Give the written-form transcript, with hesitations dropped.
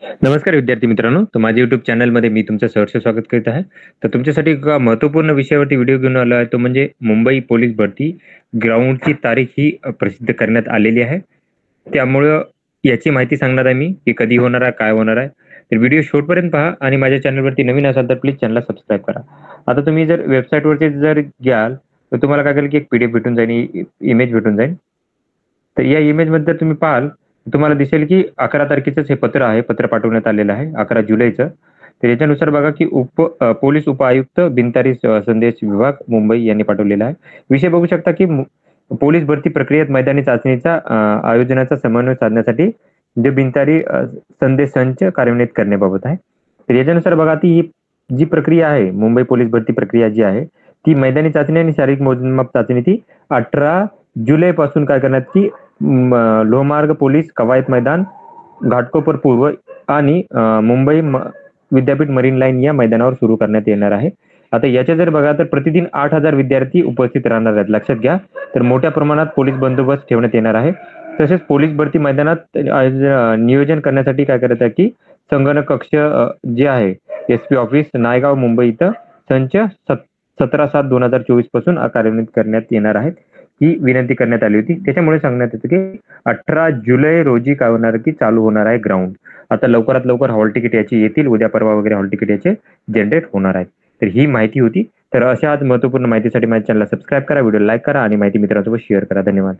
नमस्कार विद्यार्थी मित्रांनो. तर माझ्या YouTube चॅनलमध्ये मी तुमचं सहर्ष स्वागत करीत आहे. तर तुमच्यासाठी एक महत्त्वपूर्ण विषयावरती व्हिडिओ घेऊन आलो आहे. तो म्हणजे मुंबई पोलीस भरती ग्राउंडची तारीख ही प्रसिद्ध करण्यात आलेली आहे. त्यामुळं याची माहिती सांगणार आहे मी, की कधी होणार आहे, काय होणार आहे. तर व्हिडिओ शेवटपर्यंत पहा आणि माझ्या चॅनलवरती नवीन असाल तर प्लीज चॅनलला सबस्क्राईब करा. आता तुम्ही जर वेबसाईटवरती जर घ्याल, तर तुम्हाला काय करेल की एक पी-डी-एफ भेटून जाईल, इमेज भेटून जाईल. तर या इमेजमध्ये तुम्ही पाहाल, तुम्हाला दिसेल की 11 तारखेचंच हे पत्र आहे. पत्र पाठवण्यात आलेलं आहे 11 जुलैचं. तर याच्यानुसार बघा की पोलीस उपआयुक्त बिनतारी संदेश विभाग मुंबई यांनी पाठवलेला आहे. विषय बघू शकता की पोलीस भरती प्रक्रियेत मैदानी चाचणीचा आयोजनाचा समन्वय साधण्यासाठी जे बिनतारी संदेश संच कार्यान्वित करण्याबाबत आहे. तर याच्यानुसार बघा ती ही जी प्रक्रिया आहे, मुंबई पोलीस भरती प्रक्रिया जी आहे, ती मैदानी चाचणी आणि शारीरिक मोजमाप चाचणी ती 18 जुलैपासून काय करण्यात की लोहमार्ग पोलीस कवायत मैदान, घाटकोपर पूर्व आणि मुंबई विद्यापीठ मरीन लाईन या मैदानावर सुरू करण्यात येणार आहे. आता याच्या जर बघा तर प्रतिदिन 8,000 विद्यार्थी उपस्थित राहणार आहेत. लक्षात घ्या. तर मोठ्या प्रमाणात पोलीस बंदोबस्त ठेवण्यात येणार आहे. तसेच पोलीस भरती मैदानात नियोजन करण्यासाठी काय करायचं आहे की संगणक कक्ष जे आहे एस-पी ऑफिस नायगाव मुंबई इथं संच 17/7/2024 पासून कार्यान्वित करण्यात येणार आहेत. ही विनंती करण्यात आली होती. त्याच्यामुळे सांगण्यात येतं की 18 जुलै रोजी काय होणार की चालू होणार आहे ग्राउंड. आता लवकरात लवकर हॉल तिकीट याची येतील. उद्या परवा वगैरे हॉल तिकीट याचे जनरेट होणार आहेत. तर ही माहिती होती. तर अशाच महत्त्वपूर्ण माहितीसाठी माझ्या चॅनलला सबस्क्राईब करा, व्हिडिओ लाईक करा आणि माहिती मित्रांसोबत शेअर करा. धन्यवाद.